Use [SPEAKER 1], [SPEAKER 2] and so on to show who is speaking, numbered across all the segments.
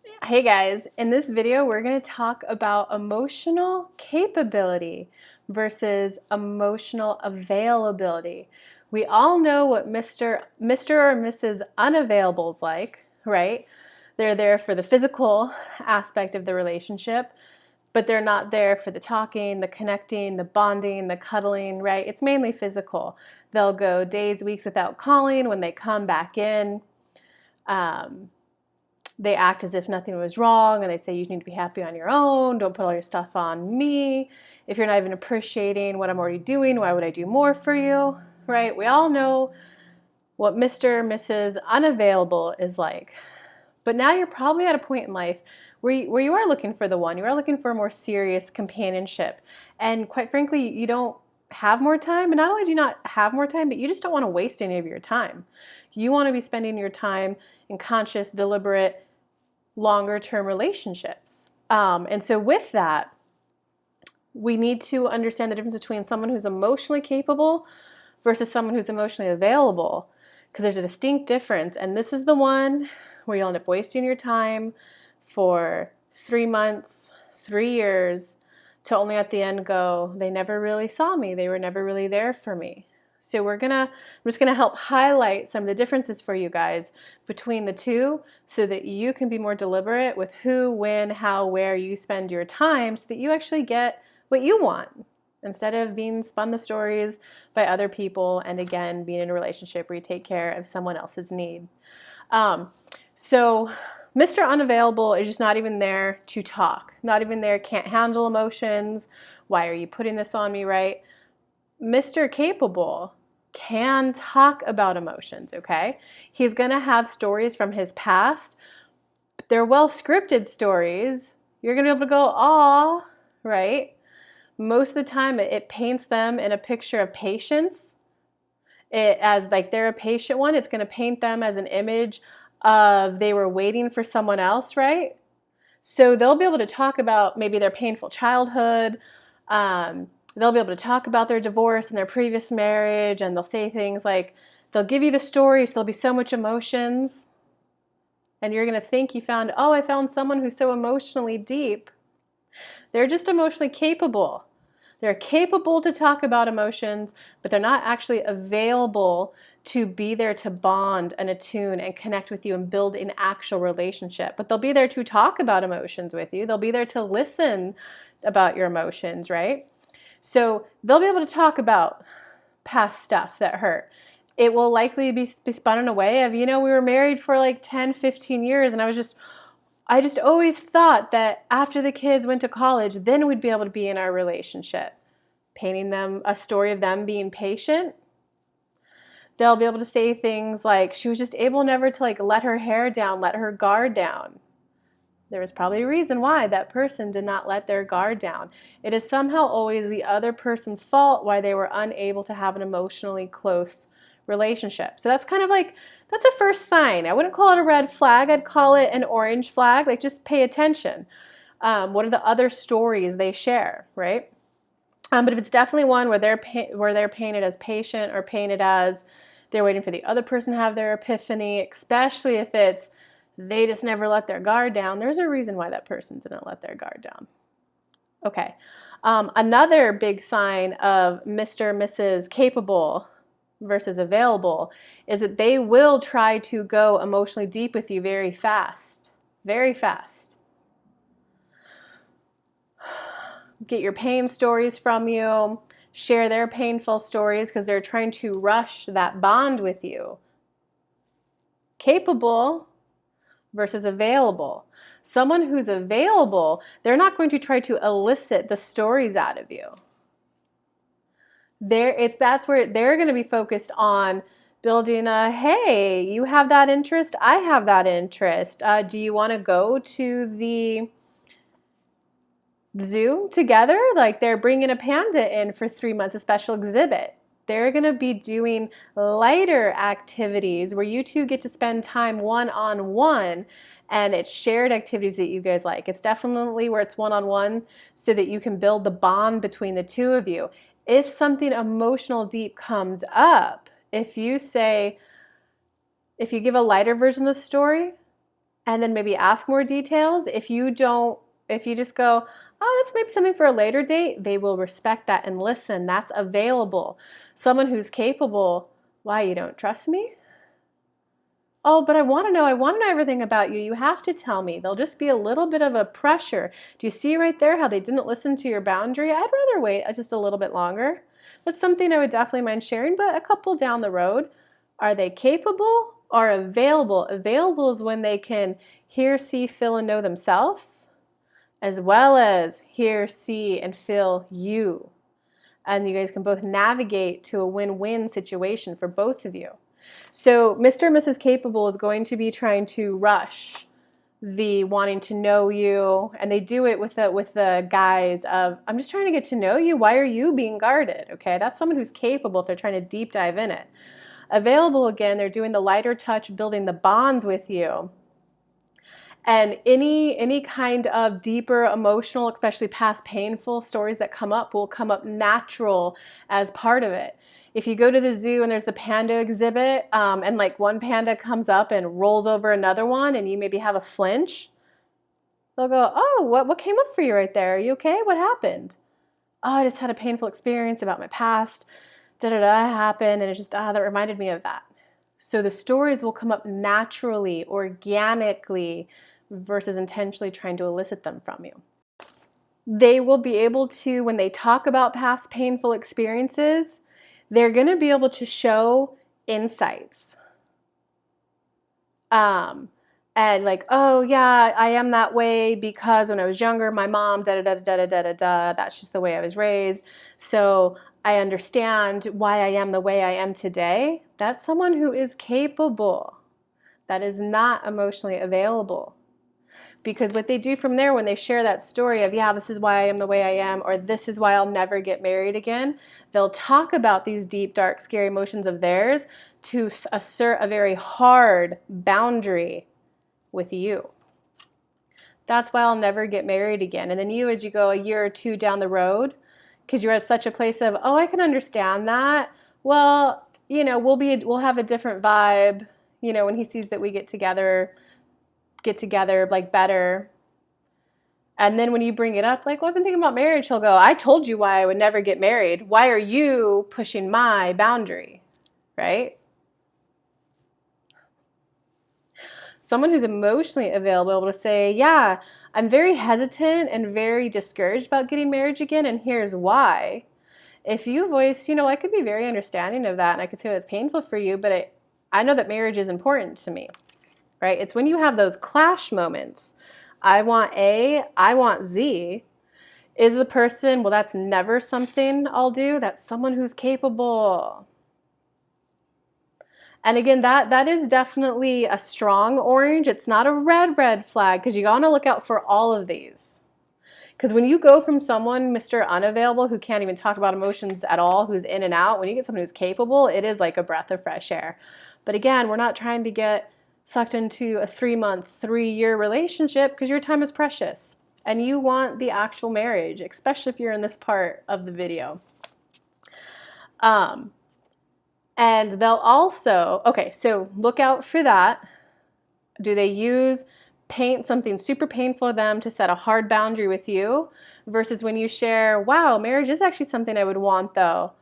[SPEAKER 1] Hey guys, in this video we're going to talk about emotional capability versus emotional availability. We all know what Mr. or Mrs. Unavailable is like, right? They're there for the physical aspect of the relationship, but they're not there for the talking, the connecting, the bonding, the cuddling, right? It's mainly physical. They'll go days, weeks without calling. When they come back in, um, they act as if nothing was wrong and they say you need to be happy on your own, don't put all your stuff on me. If you're not even appreciating what I'm already doing, why would I do more for you, right? We all know what Mr. or Mrs. Unavailable is like. But now you're probably at a point in life where you are looking for the one. You are looking for a more serious companionship. And quite frankly, you don't have more time. And not only do you not have more time, but you just don't want to waste any of your time. You want to be spending your time in conscious, deliberate, longer term relationships. And so with that, we need to understand the difference between someone who's emotionally capable versus someone who's emotionally available, because there's a distinct difference. And this is the one where you'll end up wasting your time for 3 months, 3 years, to only at the end go, they never really saw me. They were never really there for me. So I'm just gonna help highlight some of the differences for you guys between the two so that you can be more deliberate with who, when, how, where you spend your time so that you actually get what you want instead of being spun the stories by other people and again, being in a relationship where you take care of someone else's need. So Mr. Unavailable is just not even there to talk, not even there, can't handle emotions. Why are you putting this on me, right? Mr. Capable can talk about emotions, okay? He's gonna have stories from his past. They're well scripted stories. You're gonna be able to go, aw, right? Most of the time it paints them in a picture of patience. As like they're a patient one, it's gonna paint them as an image of they were waiting for someone else, right? So they'll be able to talk about maybe their painful childhood. They'll be able to talk about their divorce and their previous marriage, and they'll say things like, they'll give you the story, so there'll be so much emotions, and you're going to think you found, oh, I found someone who's so emotionally deep. They're just emotionally capable. They're capable to talk about emotions, but they're not actually available to be there to bond and attune and connect with you and build an actual relationship. But they'll be there to talk about emotions with you. They'll be there to listen about your emotions, right? So they'll be able to talk about past stuff that hurt. It will likely be spun in a way of, we were married for like 10, 15 years and I just always thought that after the kids went to college, then we'd be able to be in our relationship. Painting them a story of them being patient. They'll be able to say things like, she was just able never to like let her hair down, let her guard down. There was probably a reason why that person did not let their guard down. It is somehow always the other person's fault why they were unable to have an emotionally close relationship. So that's kind of like, that's a first sign. I wouldn't call it a red flag. I'd call it an orange flag. Like, just pay attention. What are the other stories they share, right? But if it's definitely one where they're painted as patient or painted as they're waiting for the other person to have their epiphany, especially if it's they just never let their guard down, there's a reason why that person didn't let their guard down. Okay. Another big sign of Mr. or Mrs. Capable versus available is that they will try to go emotionally deep with you very fast. Very fast. Get your pain stories from you, share their painful stories because they're trying to rush that bond with you. Capable versus available. Someone who's available, they're not going to try to elicit the stories out of you. That's where they're going to be focused on building a, hey, you have that interest, I have that interest. Do you want to go to the zoo together? Like, they're bringing a panda in for 3 months, a special exhibit. They're going to be doing lighter activities where you two get to spend time one-on-one, and it's shared activities that you guys like. It's definitely where it's one-on-one so that you can build the bond between the two of you. If something emotional deep comes up, if you give a lighter version of the story, and then maybe ask more details. If you just go, oh, that's maybe something for a later date, they will respect that and listen. That's available. Someone who's capable, why, you don't trust me? Oh, but I want to know everything about you. You have to tell me. There'll just be a little bit of a pressure. Do you see right there how they didn't listen to your boundary? I'd rather wait just a little bit longer. That's something I would definitely mind sharing, but a couple down the road. Are they capable or available? Available is when they can hear, see, feel, and know themselves, as well as hear, see, and feel you. And you guys can both navigate to a win-win situation for both of you. So Mr. and Mrs. Capable is going to be trying to rush the wanting to know you, and they do it with the guise of, I'm just trying to get to know you. Why are you being guarded? Okay, that's someone who's capable if they're trying to deep dive in it. Available, again, they're doing the lighter touch, building the bonds with you. And any kind of deeper emotional, especially past painful stories that come up will come up natural as part of it. If you go to the zoo and there's the panda exhibit, and like one panda comes up and rolls over another one, and you maybe have a flinch, they'll go, oh, what came up for you right there? Are you okay? What happened? Oh, I just had a painful experience about my past. Da-da-da happened, and it just, that reminded me of that. So the stories will come up naturally, organically, versus intentionally trying to elicit them from you. They will be able to, when they talk about past painful experiences, they're going to be able to show insights. And like, oh yeah, I am that way because when I was younger, my mom, da-da-da-da-da-da-da-da, that's just the way I was raised. So I understand why I am the way I am today. That's someone who is capable. That is not emotionally available. Because what they do from there when they share that story of, yeah, this is why I am the way I am, or this is why I'll never get married again, they'll talk about these deep, dark, scary emotions of theirs to assert a very hard boundary with you. That's why I'll never get married again. And then you, as you go a year or two down the road, because you're at such a place of, oh, I can understand that. Well, you know, we'll have a different vibe, you know, when he sees that we get together like better. And then when you bring it up, like, well, I've been thinking about marriage, he'll go, I told you why I would never get married. Why are you pushing my boundary? Right? Someone who's emotionally available able to say, yeah, I'm very hesitant and very discouraged about getting married again, and here's why. If you voice, you know, I could be very understanding of that, and I could say that's painful for you, but I know that marriage is important to me. Right? It's when you have those clash moments. I want A, I want Z. Is the person, well, that's never something I'll do. That's someone who's capable. And again, that is definitely a strong orange. It's not a red flag, because you want to look out for all of these. Because when you go from someone, Mr. Unavailable, who can't even talk about emotions at all, who's in and out, when you get someone who's capable, it is like a breath of fresh air. But again, we're not trying to get sucked into a 3-month, 3-year relationship, because your time is precious and you want the actual marriage, especially if you're in this part of the video. And they'll also, okay, so look out for that. Do they use something super painful to them to set a hard boundary with you, versus when you share, wow, marriage is actually something I would want though.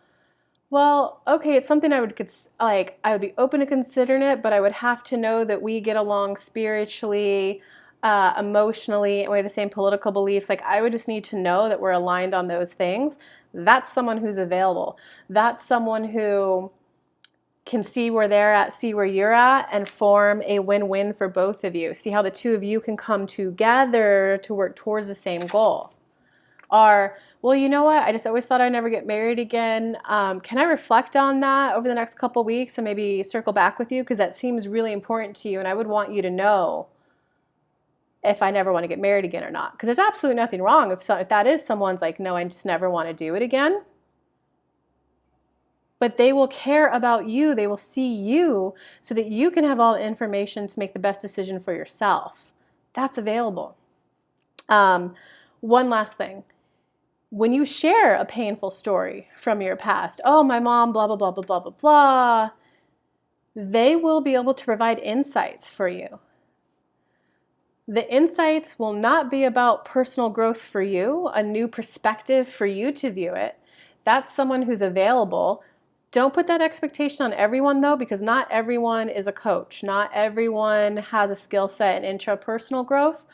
[SPEAKER 1] Well, okay, it's something I would be open to considering it, but I would have to know that we get along spiritually, emotionally, and we have the same political beliefs. Like, I would just need to know that we're aligned on those things. That's someone who's available. That's someone who can see where they're at, see where you're at, and form a win-win for both of you. See how the two of you can come together to work towards the same goal. Or, well, you know what? I just always thought I'd never get married again. Can I reflect on that over the next couple weeks and maybe circle back with you? Because that seems really important to you, and I would want you to know if I never want to get married again or not. Because there's absolutely nothing wrong if that is someone's like, no, I just never want to do it again. But they will care about you. They will see you so that you can have all the information to make the best decision for yourself. That's available. One last thing. When you share a painful story from your past, oh, my mom, blah, blah, blah, blah, blah, blah, blah, they will be able to provide insights for you. The insights will not be about personal growth for you, a new perspective for you to view it. That's someone who's available. Don't put that expectation on everyone though, because not everyone is a coach. Not everyone has a skill set in intrapersonal growth,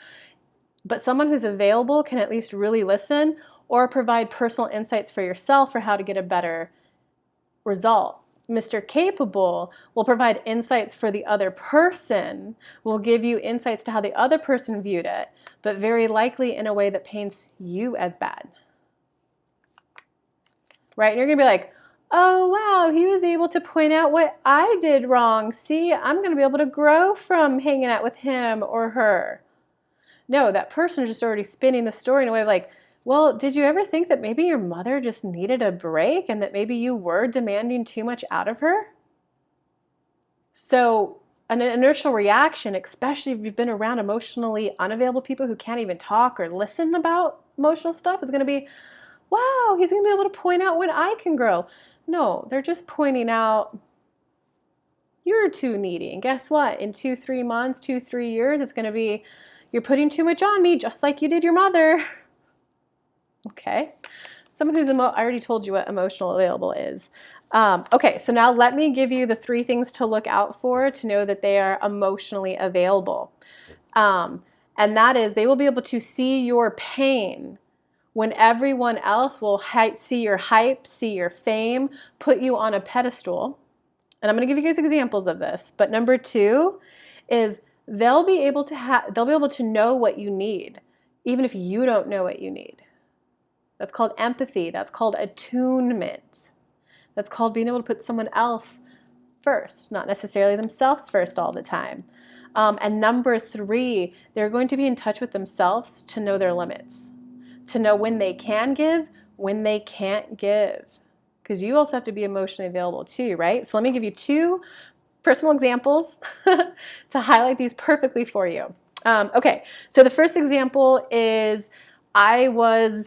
[SPEAKER 1] but someone who's available can at least really listen or provide personal insights for yourself for how to get a better result. Mr. Capable will provide insights for the other person, will give you insights to how the other person viewed it, but very likely in a way that paints you as bad. Right? And you're going to be like, oh, wow, he was able to point out what I did wrong. See, I'm going to be able to grow from hanging out with him or her. No, that person is just already spinning the story in a way of like, well, did you ever think that maybe your mother just needed a break and that maybe you were demanding too much out of her? So an inertial reaction, especially if you've been around emotionally unavailable people who can't even talk or listen about emotional stuff, is going to be, wow, he's going to be able to point out when I can grow. No, they're just pointing out you're too needy. And guess what? In 2-3 months, 2-3 years, it's going to be, you're putting too much on me, just like you did your mother. Okay, someone who's I already told you what emotional available is. Okay, so now let me give you the 3 things to look out for to know that they are emotionally available. And that is, they will be able to see your pain when everyone else will see your hype, see your fame, put you on a pedestal. And I'm going to give you guys examples of this. But number 2 is they'll be able to know what you need, even if you don't know what you need. That's called empathy. That's called attunement. That's called being able to put someone else first, not necessarily themselves first all the time. And number 3, they're going to be in touch with themselves to know their limits, to know when they can give, when they can't give. Because you also have to be emotionally available too, right? So let me give you 2 personal examples to highlight these perfectly for you. Okay, so the first example is I was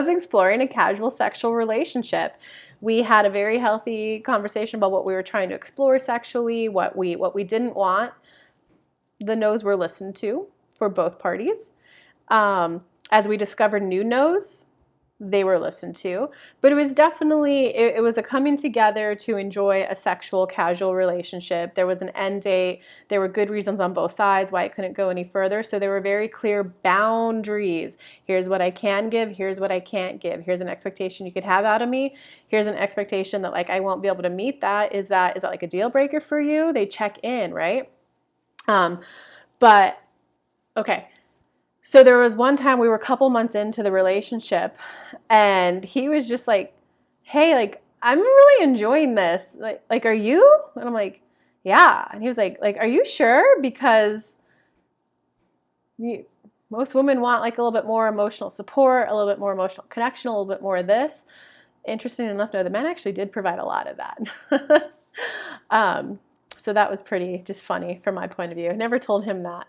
[SPEAKER 1] exploring a casual sexual relationship. We had a very healthy conversation about what we were trying to explore sexually, what we didn't want. The no's were listened to for both parties. As we discovered new no's, they were listened to, but it was definitely, it was a coming together to enjoy a sexual casual relationship. There was an end date. There were good reasons on both sides why it couldn't go any further. So there were very clear boundaries. Here's what I can give. Here's what I can't give. Here's an expectation you could have out of me. Here's an expectation that like I won't be able to meet that. Is that like a deal breaker for you? They check in, right? But okay. So there was one time we were a couple months into the relationship and he was just like, hey, like, I'm really enjoying this. Like, are you? And I'm like, yeah. And he was like, are you sure? Because most women want like a little bit more emotional support, a little bit more emotional connection, a little bit more of this. Interesting enough, no, the man actually did provide a lot of that. So that was pretty just funny from my point of view. I never told him that.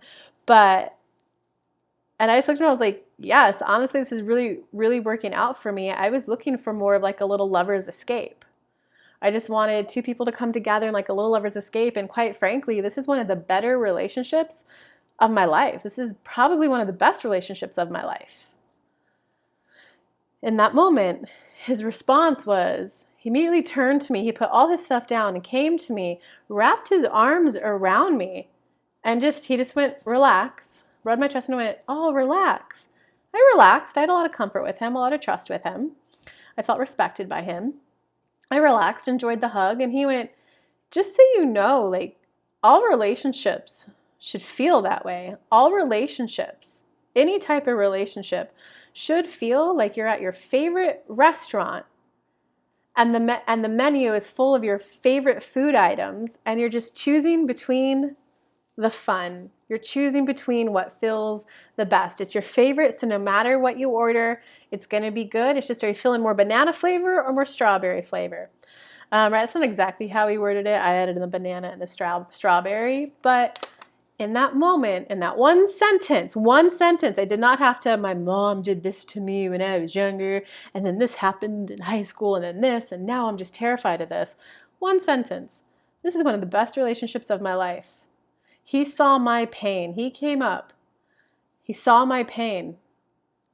[SPEAKER 1] And I just looked at him, I was like, yes, honestly, this is really, really working out for me. I was looking for more of like a little lover's escape. I just wanted 2 people to come together in like a little lover's escape. And quite frankly, this is one of the better relationships of my life. This is probably one of the best relationships of my life. In that moment, his response was, he immediately turned to me. He put all his stuff down and came to me, wrapped his arms around me, and he just went, relax. Rubbed my chest and went, oh, relax. I relaxed. I had a lot of comfort with him, a lot of trust with him. I felt respected by him. I relaxed, enjoyed the hug, and he went, just so you know, like, all relationships should feel that way. All relationships, any type of relationship, should feel like you're at your favorite restaurant and the menu is full of your favorite food items and you're just choosing between the fun. You're choosing between what feels the best. It's your favorite, so no matter what you order, it's going to be good. It's just, are you feeling more banana flavor or more strawberry flavor? Right, that's not exactly how he worded it. I added in the banana and the strawberry, but in that moment, in that one sentence, I did not have to, my mom did this to me when I was younger, and then this happened in high school, and then this, and now I'm just terrified of this. One sentence. This is one of the best relationships of my life. He saw my pain. He came up. He saw my pain.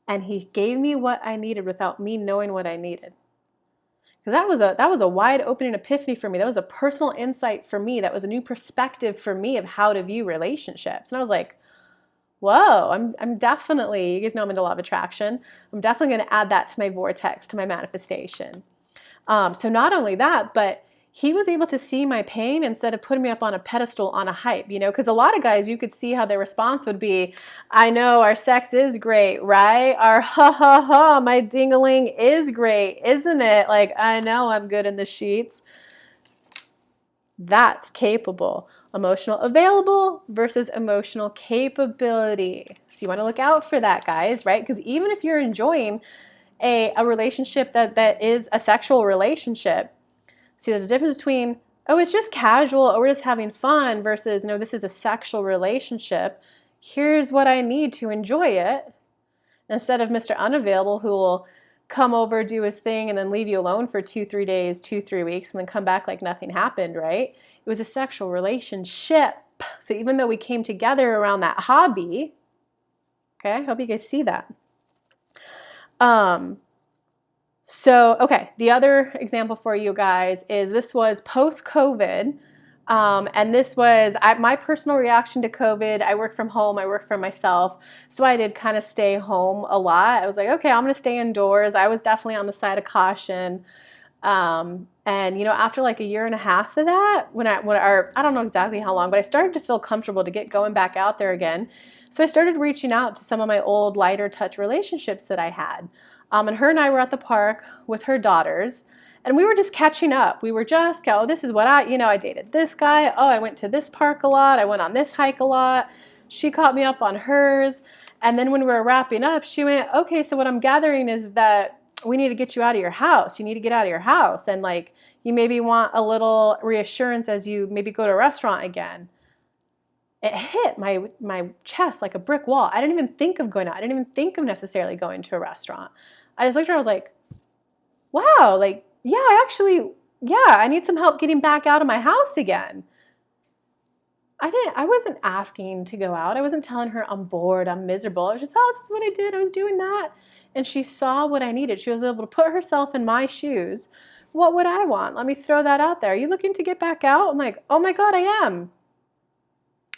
[SPEAKER 1] And he gave me what I needed without me knowing what I needed. Because that was a wide opening epiphany for me. That was a personal insight for me. That was a new perspective for me of how to view relationships. And I was like, whoa, I'm definitely, you guys know I'm into law of attraction. I'm definitely going to add that to my vortex, to my manifestation. So not only that, but he was able to see my pain instead of putting me up on a pedestal on a hype, you know, because a lot of guys, you could see how their response would be, I know our sex is great, right? Our ha ha ha, my ding-a-ling is great, isn't it? Like, I know I'm good in the sheets. That's capable. Emotional available versus emotional capability. So you want to look out for that, guys, right? Because even if you're enjoying a relationship that is a sexual relationship, see, there's a difference between, oh, it's just casual, or we're just having fun, versus, no, this is a sexual relationship. Here's what I need to enjoy it. Instead of Mr. Unavailable, who will come over, do his thing, and then leave you alone for 2-3 days, 2-3 weeks, and then come back like nothing happened, right? It was a sexual relationship. So even though we came together around that hobby, okay, I hope you guys see that. So, okay, the other example for you guys is this was post-COVID, and this was my personal reaction to COVID. I work from home, I work for myself, so I did kind of stay home a lot. I was like, okay, I'm going to stay indoors. I was definitely on the side of caution. And you know, after like a year and a half of that, I don't know exactly how long, but I started to feel comfortable to get going back out there again. So I started reaching out to some of my old lighter touch relationships that I had. And her and I were at the park with her daughters, and we were just catching up. We were just, oh, this is what I dated this guy. Oh, I went to this park a lot. I went on this hike a lot. She caught me up on hers. And then when we were wrapping up, she went, okay, so what I'm gathering is that we need to get you out of your house. You need to get out of your house. And like, you maybe want a little reassurance as you maybe go to a restaurant again. It hit my chest like a brick wall. I didn't even think of going out. I didn't even think of necessarily going to a restaurant. I just looked at her, I was like, wow, like, yeah, I need some help getting back out of my house again. I wasn't asking to go out. I wasn't telling her I'm bored, I'm miserable. I was just, oh, this is what I did. I was doing that. And she saw what I needed. She was able to put herself in my shoes. What would I want? Let me throw that out there. Are you looking to get back out? I'm like, oh my God, I am.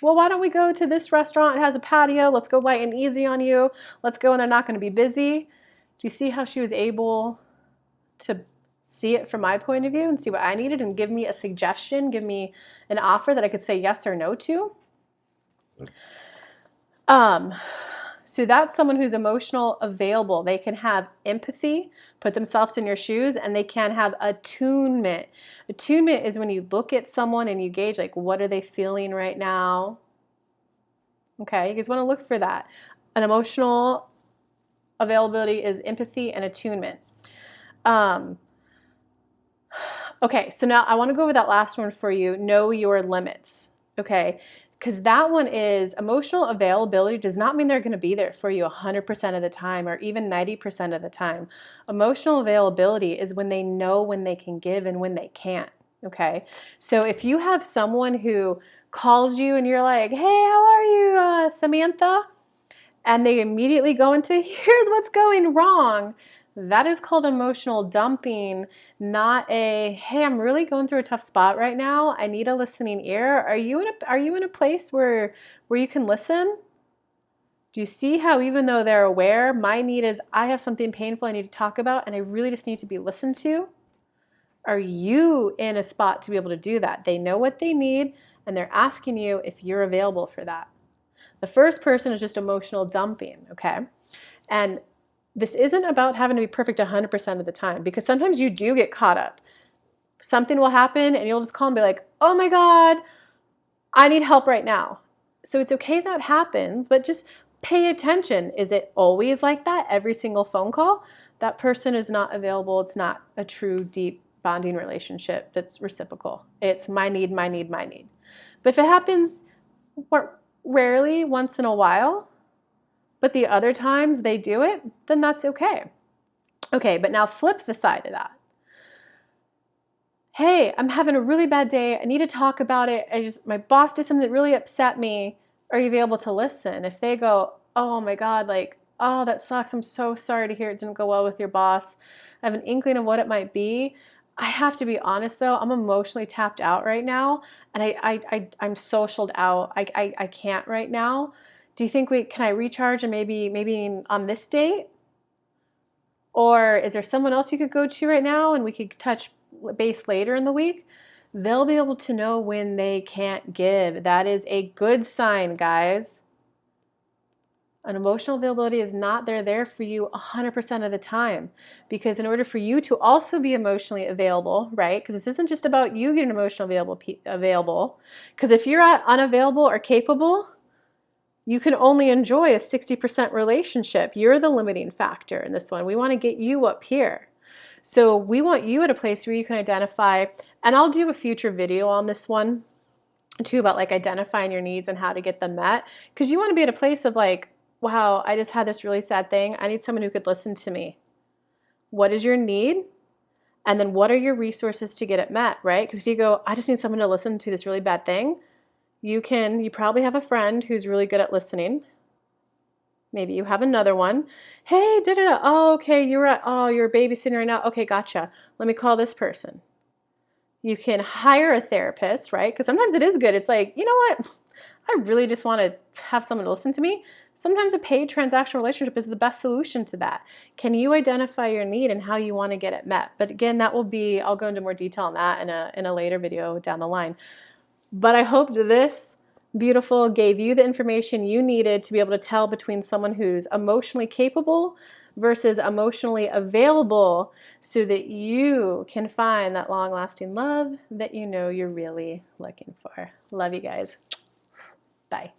[SPEAKER 1] Well, why don't we go to this restaurant? It has a patio. Let's go light and easy on you. Let's go, and they're not going to be busy. Do you see how she was able to see it from my point of view and see what I needed and give me a suggestion, give me an offer that I could say yes or no to? So that's someone who's emotional available. They can have empathy, put themselves in your shoes, and they can have attunement. Attunement is when you look at someone and you gauge, like, what are they feeling right now? Okay, you guys want to look for that. An emotional availability is empathy and attunement. Okay, so now I want to go over that last one for you. Know your limits. Okay, because that one is emotional availability does not mean they're going to be there for you 100% of the time or even 90% of the time. Emotional availability is when they know when they can give and when they can't. Okay, so if you have someone who calls you and you're like, hey, how are you, Samantha? And they immediately go into, here's what's going wrong. That is called emotional dumping, not a, hey, I'm really going through a tough spot right now. I need a listening ear. Are you in a place where you can listen? Do you see how even though they're aware, my need is I have something painful I need to talk about and I really just need to be listened to? Are you in a spot to be able to do that? They know what they need and they're asking you if you're available for that. The first person is just emotional dumping, okay? And this isn't about having to be perfect 100% of the time, because sometimes you do get caught up. Something will happen and you'll just call and be like, oh my God, I need help right now. So it's okay that happens, but just pay attention. Is it always like that every single phone call? That person is not available. It's not a true deep bonding relationship that's reciprocal. It's my need, my need, my need. But if it happens rarely, once in a while, but the other times they do it, then that's okay. Okay, but now flip the side of that. hey, I'm having a really bad day. I need to talk about it. My boss did something that really upset me. Are you able to listen? If they go, oh my God, like, oh, that sucks. I'm so sorry to hear it didn't go well with your boss. I have an inkling of what it might be. I have to be honest though, I'm emotionally tapped out right now, and I'm socialed out. I can't right now. Do you think can I recharge and maybe on this date? Or is there someone else you could go to right now and we could touch base later in the week? They'll be able to know when they can't give. That is a good sign, guys. An emotional availability is not they're there for you 100% of the time, because in order for you to also be emotionally available, right? Because this isn't just about you getting emotionally available. Because if you're unavailable or capable, you can only enjoy a 60% relationship. You're the limiting factor in this one. We want to get you up here. So we want you at a place where you can identify, and I'll do a future video on this one too, about like identifying your needs and how to get them met. Because you want to be at a place of like, wow, I just had this really sad thing. I need someone who could listen to me. What is your need? And then what are your resources to get it met, right? Because if you go, I just need someone to listen to this really bad thing, you probably have a friend who's really good at listening. Maybe you have another one. Hey, da-da-da. Oh, okay, you're babysitting right now. Okay, gotcha. Let me call this person. You can hire a therapist, right? Because sometimes it is good. It's like, you know what? I really just want to have someone to listen to me. Sometimes a paid transactional relationship is the best solution to that. Can you identify your need and how you want to get it met? But again, I'll go into more detail on that in a later video down the line. But I hope this beautiful gave you the information you needed to be able to tell between someone who's emotionally capable versus emotionally available, so that you can find that long-lasting love that you know you're really looking for. Love you guys. Bye.